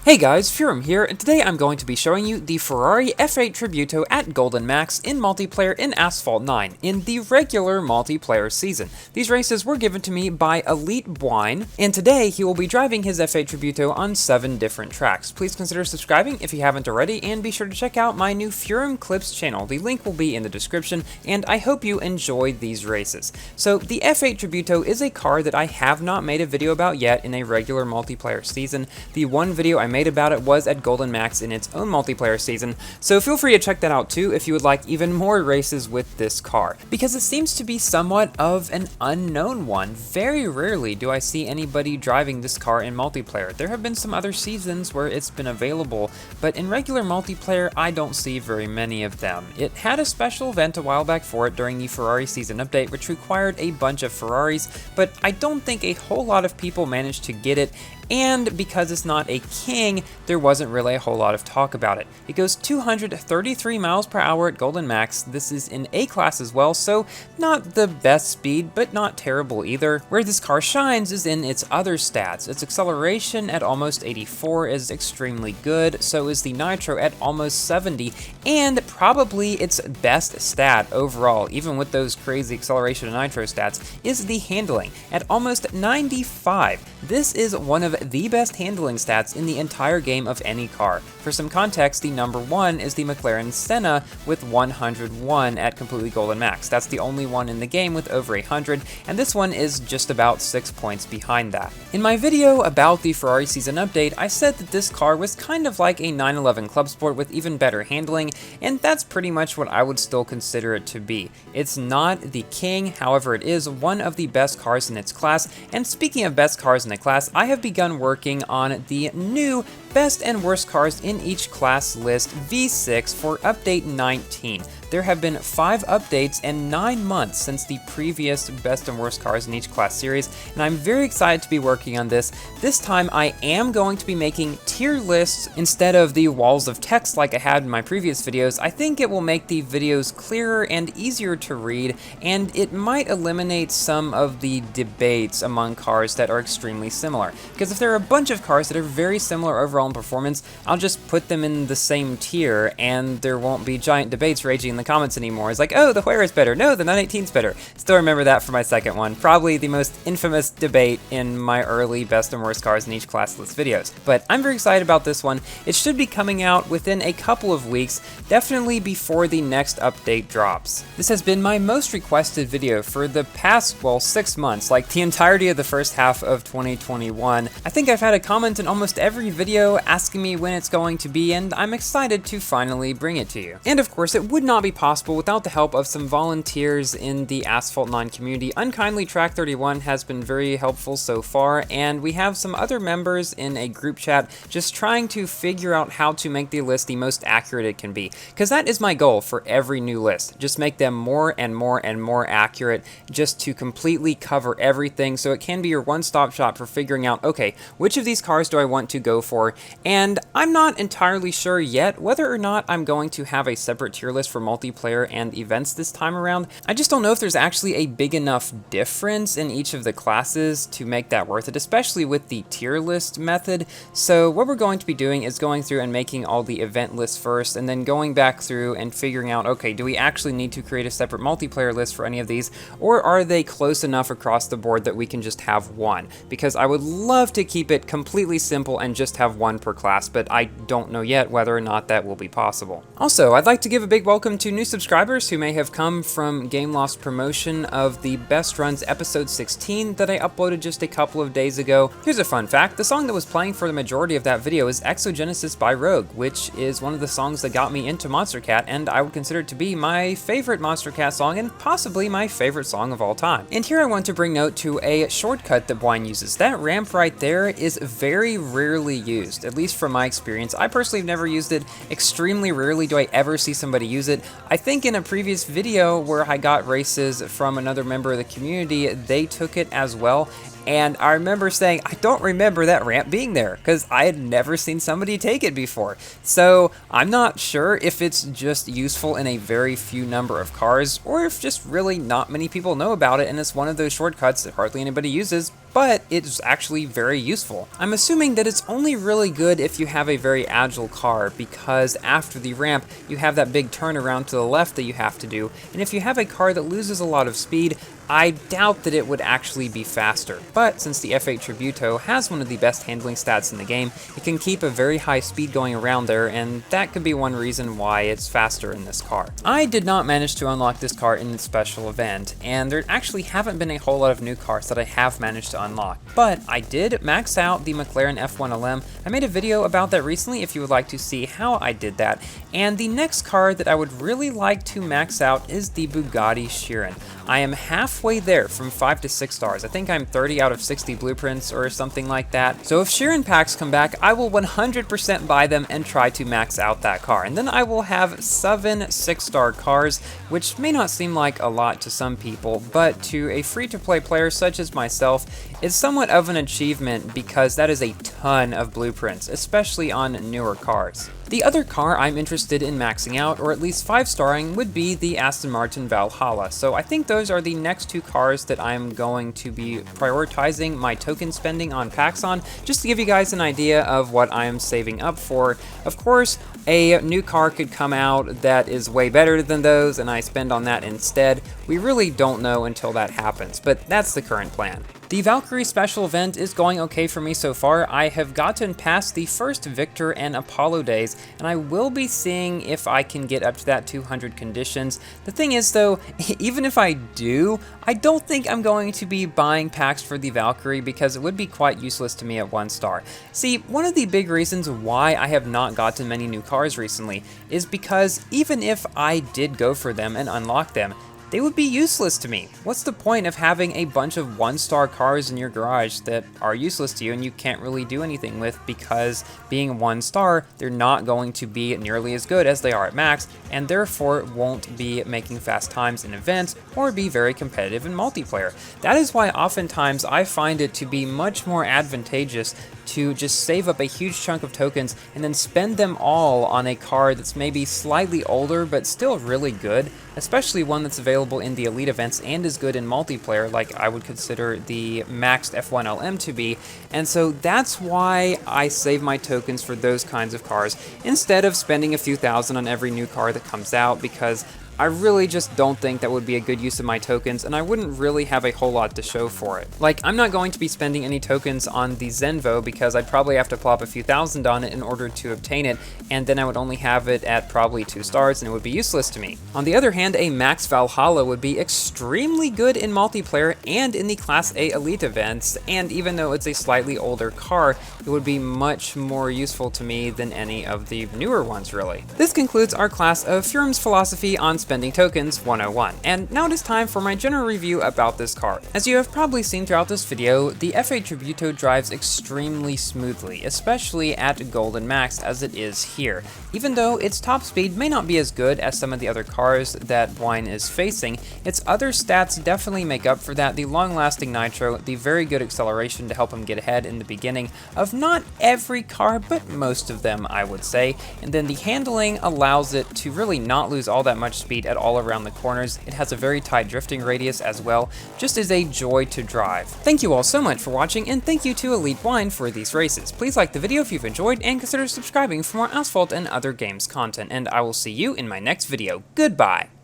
Hey guys, Furum here, and today I'm going to be showing you the Ferrari F8 Tributo at Golden Max in multiplayer in Asphalt 9 in the regular multiplayer season. These races were given to me by Elite Bwine, and today he will be driving his F8 Tributo on 7 different tracks. Please consider subscribing if you haven't already, and be sure to check out my new Furum Clips channel. The link will be in the description, and I hope you enjoy these races. So the F8 Tributo is a car that I have not made a video about yet in a regular multiplayer season. The one video I made about it was at Golden Max in its own multiplayer season, so feel free to check that out too if you would like even more races with this car, because it seems to be somewhat of an unknown one. Very rarely do I see anybody driving this car in multiplayer. There have been some other seasons where it's been available, but in regular multiplayer I don't see very many of them. It had a special event a while back for it during the Ferrari season update, which required a bunch of Ferraris, but I don't think a whole lot of people managed to get it, and because it's not a king, there wasn't really a whole lot of talk about it. It goes 233 miles per hour at Golden Max. This is in A class as well, so not the best speed, but not terrible either. Where this car shines is in its other stats. Its acceleration at almost 84 is extremely good, so is the Nitro at almost 70, and probably its best stat overall, even with those crazy acceleration and Nitro stats, is the handling at almost 95. This is one of the best handling stats in the entire game of any car. For some context, the number one is the McLaren Senna with 101 at completely Golden Max. That's the only one in the game with over 100, and this one is just about 6 points behind that. In my video about the Ferrari season update, I said that this car was kind of like a 911 Club Sport with even better handling, and that's pretty much what I would still consider it to be. It's not the king, however it is one of the best cars in its class, and speaking of best cars in the class, I have begun working on the new best and worst cars in each class list V6 for update 19. There have been 5 updates and 9 months since the previous best and worst cars in each class series, and I'm very excited to be working on this. This time I am going to be making tier lists instead of the walls of text like I had in my previous videos. I think it will make the videos clearer and easier to read, and it might eliminate some of the debates among cars that are extremely similar. Because if there are a bunch of cars that are very similar overall in performance, I'll just put them in the same tier, and there won't be giant debates raging in the comments anymore. It's like, oh, the Huayra is better. No, the 918 is better. Still remember that for my second one. Probably the most infamous debate in my early best and worst cars in each class list videos. But I'm very excited about this one. It should be coming out within a couple of weeks, definitely before the next update drops. This has been my most requested video for the past, well, 6 months, like the entirety of the first half of 2021. I think I've had a comment in almost every video asking me when it's going to be, and I'm excited to finally bring it to you. And of course, it would not be possible without the help of some volunteers in the Asphalt 9 community. Unkindly Track 31 has been very helpful so far, and we have some other members in a group chat just trying to figure out how to make the list the most accurate it can be. Because that is my goal for every new list. Just make them more and more and more accurate, just to completely cover everything, so it can be your one-stop shop for figuring out, okay, which of these cars do I want to go for? And I'm not entirely sure yet whether or not I'm going to have a separate tier list for multiplayer and events this time around. I just don't know if there's actually a big enough difference in each of the classes to make that worth it, especially with the tier list method. So what we're going to be doing is going through and making all the event lists first, and then going back through and figuring out, okay, do we actually need to create a separate multiplayer list for any of these, or are they close enough across the board that we can just have one? Because I would love to keep it completely simple and just have one per class, but I don't know yet whether or not that will be possible. Also, I'd like to give a big welcome to new subscribers who may have come from GameLoft's promotion of the Best Runs episode 16 that I uploaded just a couple of days ago. Here's a fun fact: the song that was playing for the majority of that video is Exogenesis by Rogue, which is one of the songs that got me into Monstercat, and I would consider it to be my favorite Monstercat song and possibly my favorite song of all time. And here I want to bring note to a shortcut that Bwine uses. That ramp right there is very rarely used, at least from my experience. I personally have never used it. Extremely rarely do I ever see somebody use it. I think in a previous video where I got races from another member of the community, they took it as well. and I remember saying, I don't remember that ramp being there, because I had never seen somebody take it before. So I'm not sure if it's just useful in a very few number of cars, or if just really not many people know about it, and it's one of those shortcuts that hardly anybody uses, but it's actually very useful. I'm assuming that it's only really good if you have a very agile car, because after the ramp, you have that big turnaround to the left that you have to do, and if you have a car that loses a lot of speed, I doubt that it would actually be faster. But since the F8 Tributo has one of the best handling stats in the game, it can keep a very high speed going around there, and that could be one reason why it's faster in this car. I did not manage to unlock this car in the special event, and there actually haven't been a whole lot of new cars that I have managed to unlock. But I did max out the McLaren F1 LM. I made a video about that recently if you would like to see how I did that. And the next car that I would really like to max out is the Bugatti Chiron. I am halfway there from 5 to 6 stars. I think I'm 30 out of 60 blueprints or something like that. So if Chiron packs come back, I will 100% buy them and try to max out that car. And then I will have 7 6-star cars, which may not seem like a lot to some people, but to a free-to-play player such as myself, it's somewhat of an achievement because that is a ton of blueprints, especially on newer cars. The other car I'm interested in maxing out, or at least 5-starring, would be the Aston Martin Valhalla. So I think those are the next 2 cars that I'm going to be prioritizing my token spending on packs on, just to give you guys an idea of what I'm saving up for. Of course, a new car could come out that is way better than those, and I spend on that instead. We really don't know until that happens, but that's the current plan. The Valkyrie special event is going okay for me so far. I have gotten past the first Victor and Apollo days, and I will be seeing if I can get up to that 200 conditions. The thing is though, even if I do, I don't think I'm going to be buying packs for the Valkyrie because it would be quite useless to me at 1 star. See, one of the big reasons why I have not gotten many new cars recently is because even if I did go for them and unlock them, they would be useless to me. What's the point of having a bunch of 1-star cars in your garage that are useless to you and you can't really do anything with, because being 1-star, they're not going to be nearly as good as they are at max, and therefore won't be making fast times in events or be very competitive in multiplayer. That is why oftentimes I find it to be much more advantageous to just save up a huge chunk of tokens and then spend them all on a car that's maybe slightly older but still really good, especially one that's available in the elite events and is good in multiplayer, like I would consider the maxed F1 LM to be. And so that's why I save my tokens for those kinds of cars instead of spending a few thousand on every new car that comes out, because I really just don't think that would be a good use of my tokens, and I wouldn't really have a whole lot to show for it. Like, I'm not going to be spending any tokens on the Zenvo because I'd probably have to plop a few thousand on it in order to obtain it, and then I would only have it at probably 2 stars and it would be useless to me. On the other hand, a max Valhalla would be extremely good in multiplayer and in the Class A Elite events, and even though it's a slightly older car, it would be much more useful to me than any of the newer ones, really. This concludes our class of Furum's philosophy on spending tokens 101, and now it is time for my general review about this car. As you have probably seen throughout this video, the F8 Tributo drives extremely smoothly, especially at Golden Max as it is here. Even though its top speed may not be as good as some of the other cars that Bwine is facing, its other stats definitely make up for that. The long-lasting nitro, the very good acceleration to help him get ahead in the beginning of not every car, but most of them, I would say, and then the handling allows it to really not lose all that much speed at all around the corners. It has a very tight drifting radius as well, just is a joy to drive. Thank you all so much for watching, and thank you to Elite Bwine for these races. Please like the video if you've enjoyed, and consider subscribing for more Asphalt and other games content, and I will see you in my next video. Goodbye!